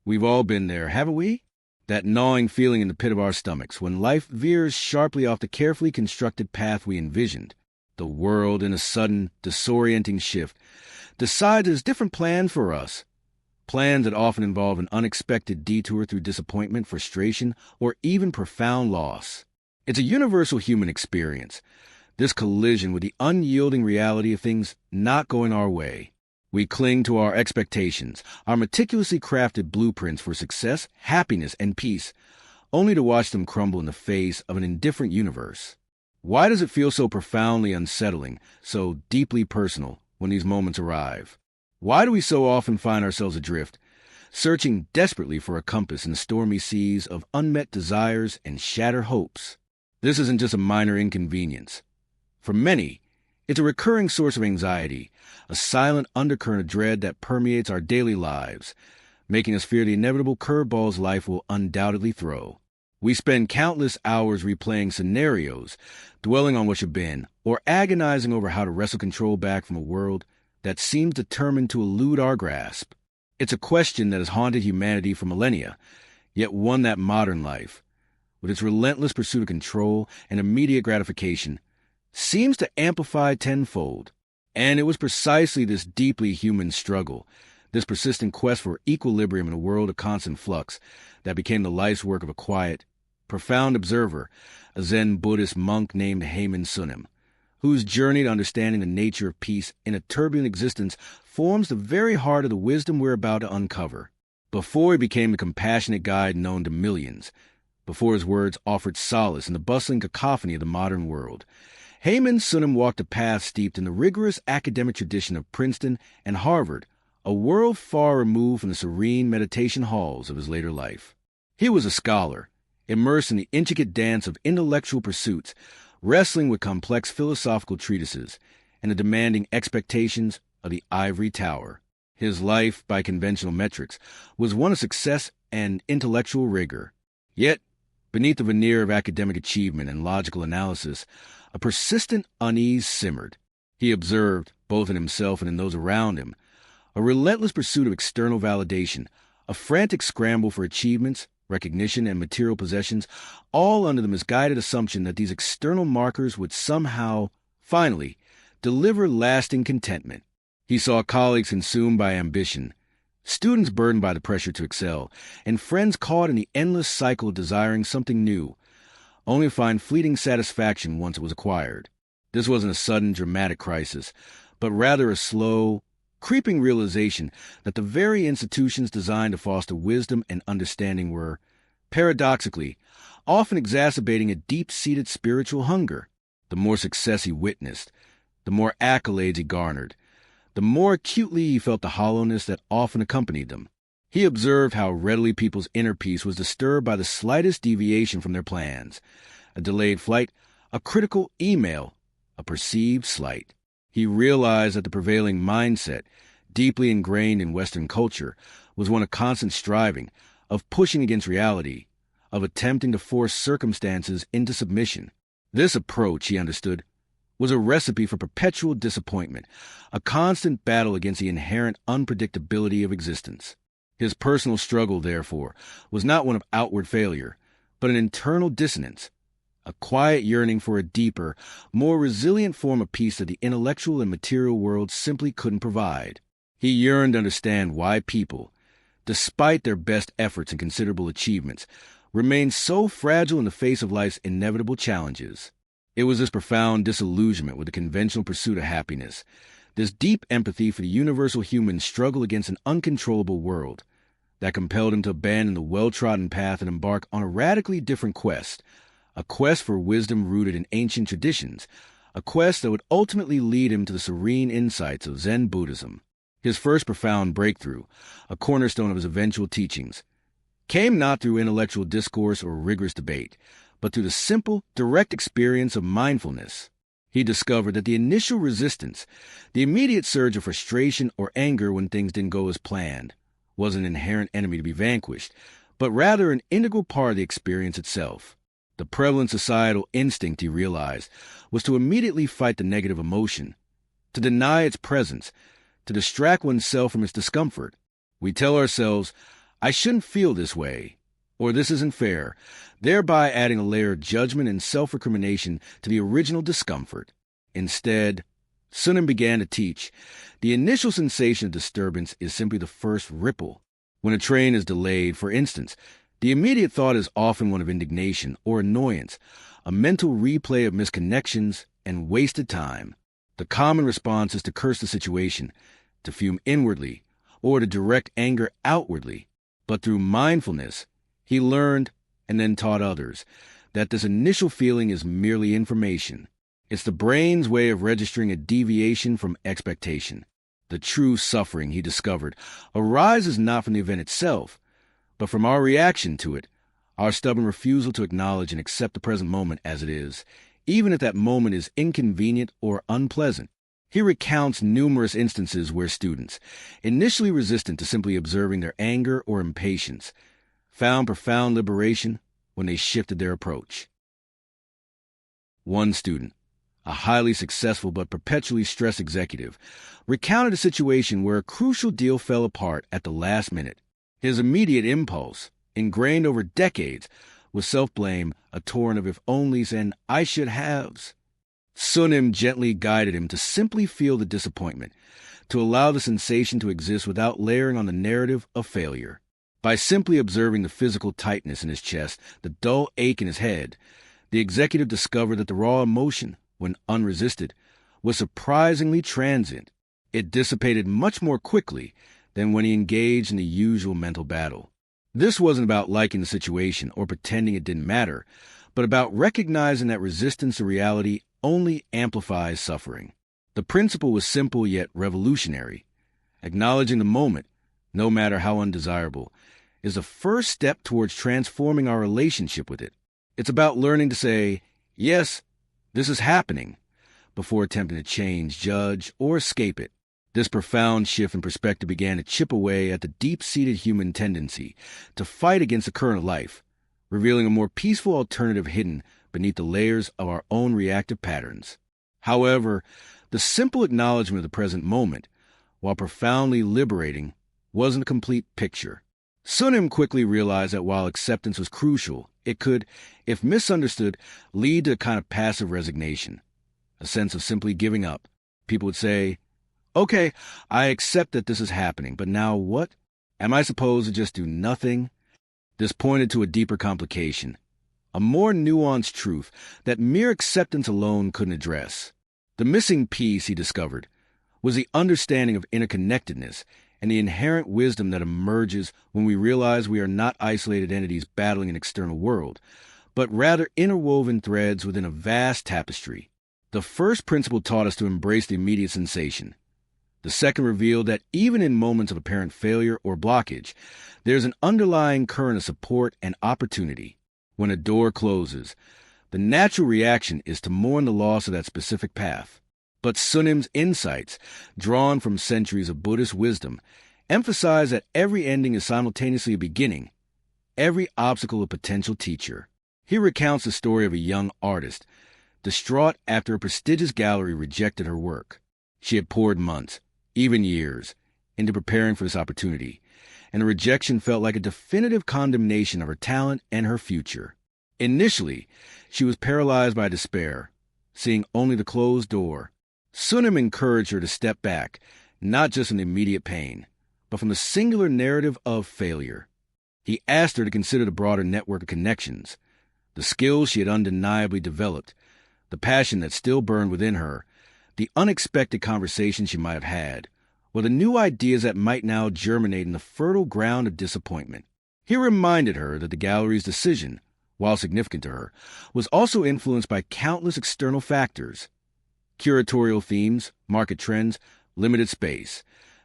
We've all been there, haven't we? That gnawing feeling in the pit of our stomachs when life veers sharply off the carefully constructed path we envisioned. The world, in a sudden, disorienting shift, decides its different plans for us. Plans that often involve an unexpected detour through disappointment, frustration, or even profound loss. It's a universal human experience, this collision with the unyielding reality of things not going our way. We cling to our expectations, our meticulously crafted blueprints for success, happiness, and peace, only to watch them crumble in the face of an indifferent universe. Why does it feel so profoundly unsettling, so deeply personal, when these moments arrive? Why do we so often find ourselves adrift, searching desperately for a compass in the stormy seas of unmet desires and shattered hopes? This isn't just a minor inconvenience. For many, it's a recurring source of anxiety, a silent undercurrent of dread that permeates our daily lives, making us fear the inevitable curveballs life will undoubtedly throw. We spend countless hours replaying scenarios, dwelling on what should have been, or agonizing over how to wrestle control back from a world that seems determined to elude our grasp. It's a question that has haunted humanity for millennia, yet one that modern life, with its relentless pursuit of control and immediate gratification, seems to amplify tenfold. And it was precisely this deeply human struggle, this persistent quest for equilibrium in a world of constant flux, that became the life's work of a quiet, profound observer, a Zen Buddhist monk named Haemin Sunim, whose journey to understanding the nature of peace in a turbulent existence forms the very heart of the wisdom we're about to uncover. Before he became the compassionate guide known to millions, before his words offered solace in the bustling cacophony of the modern world, Haemin Sunim walked a path steeped in the rigorous academic tradition of Princeton and Harvard, a world far removed from the serene meditation halls of his later life. He was a scholar, immersed in the intricate dance of intellectual pursuits, wrestling with complex philosophical treatises and the demanding expectations of the ivory tower. His life, by conventional metrics, was one of success and intellectual rigor. Yet, beneath the veneer of academic achievement and logical analysis, a persistent unease simmered. He observed, both in himself and in those around him, a relentless pursuit of external validation, a frantic scramble for achievements, recognition, and material possessions, all under the misguided assumption that these external markers would somehow, finally, deliver lasting contentment. He saw colleagues consumed by ambition, students burdened by the pressure to excel, and friends caught in the endless cycle of desiring something new, only to find fleeting satisfaction once it was acquired. This wasn't a sudden, dramatic crisis, but rather a slow, creeping realization that the very institutions designed to foster wisdom and understanding were, paradoxically, often exacerbating a deep-seated spiritual hunger. The more success he witnessed, the more accolades he garnered, the more acutely he felt the hollowness that often accompanied them. He observed how readily people's inner peace was disturbed by the slightest deviation from their plans, a delayed flight, a critical email, a perceived slight. He realized that the prevailing mindset, deeply ingrained in Western culture, was one of constant striving, of pushing against reality, of attempting to force circumstances into submission. This approach, he understood, was a recipe for perpetual disappointment, a constant battle against the inherent unpredictability of existence. His personal struggle, therefore, was not one of outward failure, but an internal dissonance, a quiet yearning for a deeper, more resilient form of peace that the intellectual and material world simply couldn't provide. He yearned to understand why people, despite their best efforts and considerable achievements, remained so fragile in the face of life's inevitable challenges. It was this profound disillusionment with the conventional pursuit of happiness, this deep empathy for the universal human struggle against an uncontrollable world, that compelled him to abandon the well-trodden path and embark on a radically different quest, a quest for wisdom rooted in ancient traditions, a quest that would ultimately lead him to the serene insights of Zen Buddhism. His first profound breakthrough, a cornerstone of his eventual teachings, came not through intellectual discourse or rigorous debate, but through the simple, direct experience of mindfulness. He discovered that the initial resistance, the immediate surge of frustration or anger when things didn't go as planned, was an inherent enemy to be vanquished, but rather an integral part of the experience itself. The prevalent societal instinct, he realized, was to immediately fight the negative emotion, to deny its presence, to distract oneself from its discomfort. We tell ourselves, I shouldn't feel this way, or this isn't fair, thereby adding a layer of judgment and self-recrimination to the original discomfort. Instead, Sunim began to teach, the initial sensation of disturbance is simply the first ripple. When a train is delayed, for instance, the immediate thought is often one of indignation or annoyance, a mental replay of misconnections and wasted time. The common response is to curse the situation, to fume inwardly, or to direct anger outwardly. But through mindfulness, he learned, and then taught others, that this initial feeling is merely information. It's the brain's way of registering a deviation from expectation. The true suffering, he discovered, arises not from the event itself, but from our reaction to it, our stubborn refusal to acknowledge and accept the present moment as it is, even if that moment is inconvenient or unpleasant. He recounts numerous instances where students, initially resistant to simply observing their anger or impatience, found profound liberation when they shifted their approach. One student, a highly successful but perpetually stressed executive, recounted a situation where a crucial deal fell apart at the last minute. His immediate impulse, ingrained over decades, was self-blame, a torrent of if-onlys and I-should-haves. Sunim gently guided him to simply feel the disappointment, to allow the sensation to exist without layering on the narrative of failure. By simply observing the physical tightness in his chest, the dull ache in his head, the executive discovered that the raw emotion, when unresisted, was surprisingly transient. It dissipated much more quickly than when he engaged in the usual mental battle. This wasn't about liking the situation or pretending it didn't matter, but about recognizing that resistance to reality only amplifies suffering. The principle was simple yet revolutionary. Acknowledging the moment, no matter how undesirable, is the first step towards transforming our relationship with it. It's about learning to say, yes, this is happening, before attempting to change, judge, or escape it. This profound shift in perspective began to chip away at the deep-seated human tendency to fight against the current of life, revealing a more peaceful alternative hidden beneath the layers of our own reactive patterns. However, the simple acknowledgement of the present moment, while profoundly liberating, wasn't a complete picture. Sunim quickly realized that while acceptance was crucial, it could, if misunderstood, lead to a kind of passive resignation, a sense of simply giving up. People would say, okay, I accept that this is happening, but now what? Am I supposed to just do nothing? This pointed to a deeper complication, a more nuanced truth that mere acceptance alone couldn't address. The missing piece, he discovered, was the understanding of interconnectedness and the inherent wisdom that emerges when we realize we are not isolated entities battling an external world, but rather interwoven threads within a vast tapestry. The first principle taught us to embrace the immediate sensation. The second revealed that even in moments of apparent failure or blockage, there's an underlying current of support and opportunity. When a door closes, the natural reaction is to mourn the loss of that specific path. But Sunim's insights, drawn from centuries of Buddhist wisdom, emphasize that every ending is simultaneously a beginning, every obstacle a potential teacher. He recounts the story of a young artist, distraught after a prestigious gallery rejected her work. She had poured months, even years, into preparing for this opportunity, and the rejection felt like a definitive condemnation of her talent and her future. Initially, she was paralyzed by despair, seeing only the closed door. Sunim encouraged her to step back, not just from the immediate pain, but from the singular narrative of failure. He asked her to consider the broader network of connections, the skills she had undeniably developed, the passion that still burned within her, the unexpected conversations she might have had, or the new ideas that might now germinate in the fertile ground of disappointment. He reminded her that the gallery's decision, while significant to her, was also influenced by countless external factors. Curatorial themes, market trends, limited space,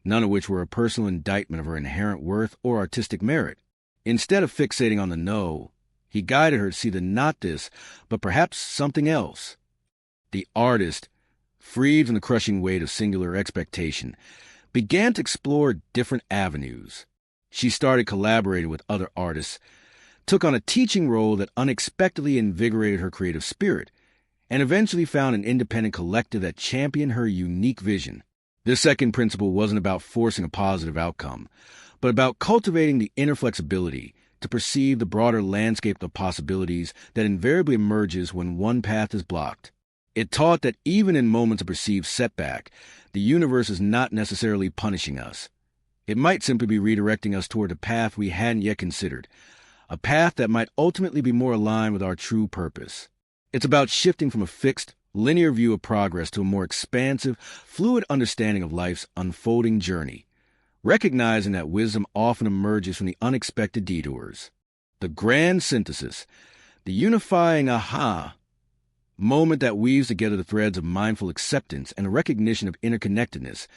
none of which were a personal indictment of her inherent worth or artistic merit. Instead of fixating on the no, he guided her to see the not this, but perhaps something else. The artist, freed from the crushing weight of singular expectation, began to explore different avenues. She started collaborating with other artists, took on a teaching role that unexpectedly invigorated her creative spirit, and eventually found an independent collective that championed her unique vision. This second principle wasn't about forcing a positive outcome, but about cultivating the inner flexibility to perceive the broader landscape of possibilities that invariably emerges when one path is blocked. It taught that even in moments of perceived setback, the universe is not necessarily punishing us. It might simply be redirecting us toward a path we hadn't yet considered, a path that might ultimately be more aligned with our true purpose. It's about shifting from a fixed, linear view of progress to a more expansive, fluid understanding of life's unfolding journey, recognizing that wisdom often emerges from the unexpected detours. The grand synthesis, the unifying aha moment that weaves together the threads of mindful acceptance and a recognition of interconnectedness,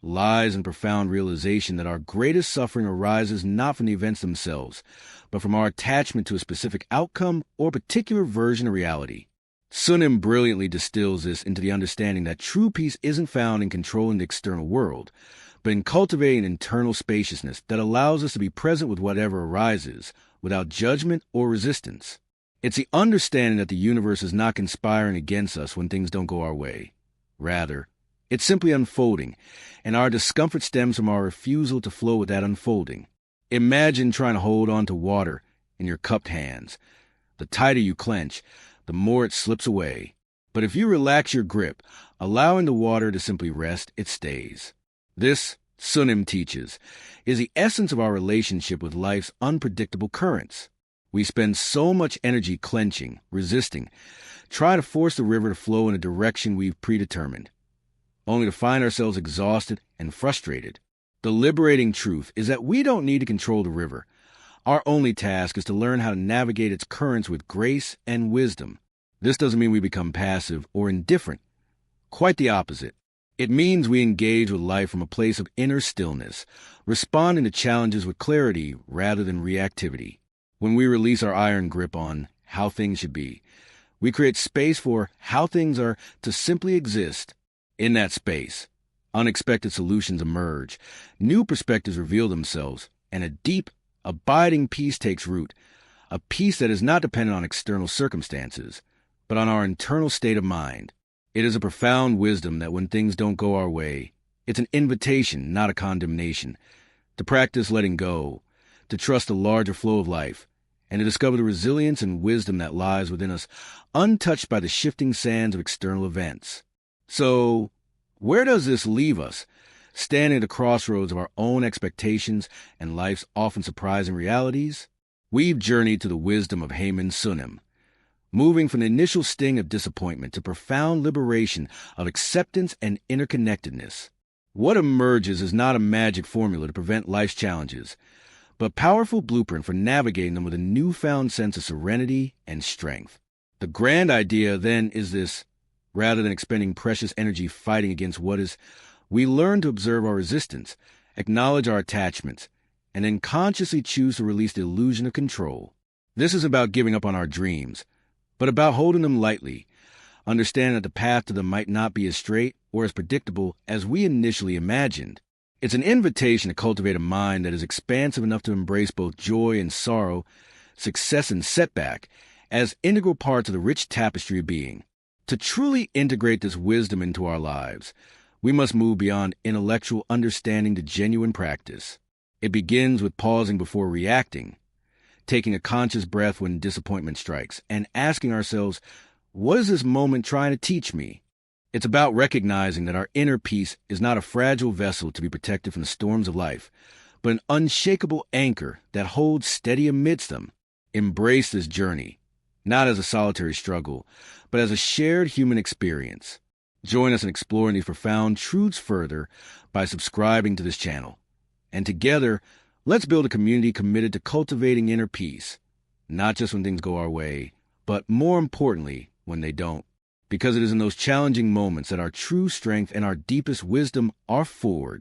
lies in profound realization that our greatest suffering arises not from the events themselves, but from our attachment to a specific outcome or particular version of reality. Sunim brilliantly distills this into the understanding that true peace isn't found in controlling the external world, but in cultivating an internal spaciousness that allows us to be present with whatever arises, without judgment or resistance. It's the understanding that the universe is not conspiring against us when things don't go our way. Rather, it's simply unfolding, and our discomfort stems from our refusal to flow with that unfolding. Imagine trying to hold on to water in your cupped hands. The tighter you clench, the more it slips away. But if you relax your grip, allowing the water to simply rest, it stays. This, Sunim teaches, is the essence of our relationship with life's unpredictable currents. We spend so much energy clenching, resisting, trying to force the river to flow in a direction we've predetermined, only to find ourselves exhausted and frustrated. The liberating truth is that we don't need to control the river. Our only task is to learn how to navigate its currents with grace and wisdom. This doesn't mean we become passive or indifferent. Quite the opposite. It means we engage with life from a place of inner stillness, responding to challenges with clarity rather than reactivity. When we release our iron grip on how things should be, we create space for how things are to simply exist. In that space, unexpected solutions emerge, new perspectives reveal themselves, and a deep, abiding peace takes root, a peace that is not dependent on external circumstances, but on our internal state of mind. It is a profound wisdom that when things don't go our way, it's an invitation, not a condemnation, to practice letting go, to trust the larger flow of life, and to discover the resilience and wisdom that lies within us, untouched by the shifting sands of external events. So, where does this leave us, standing at the crossroads of our own expectations and life's often surprising realities? We've journeyed to the wisdom of Haemin Sunim, moving from the initial sting of disappointment to profound liberation of acceptance and interconnectedness. What emerges is not a magic formula to prevent life's challenges, but a powerful blueprint for navigating them with a newfound sense of serenity and strength. The grand idea, then, is this: rather than expending precious energy fighting against what is, we learn to observe our resistance, acknowledge our attachments, and then consciously choose to release the illusion of control. This is about giving up on our dreams, but about holding them lightly, understanding that the path to them might not be as straight or as predictable as we initially imagined. It's an invitation to cultivate a mind that is expansive enough to embrace both joy and sorrow, success and setback, as integral parts of the rich tapestry of being. To truly integrate this wisdom into our lives, we must move beyond intellectual understanding to genuine practice. It begins with pausing before reacting, taking a conscious breath when disappointment strikes, and asking ourselves, what is this moment trying to teach me? It's about recognizing that our inner peace is not a fragile vessel to be protected from the storms of life, but an unshakable anchor that holds steady amidst them. Embrace this journey, not as a solitary struggle, but as a shared human experience. Join us in exploring these profound truths further by subscribing to this channel. And together, let's build a community committed to cultivating inner peace, not just when things go our way, but more importantly, when they don't. Because it is in those challenging moments that our true strength and our deepest wisdom are forged.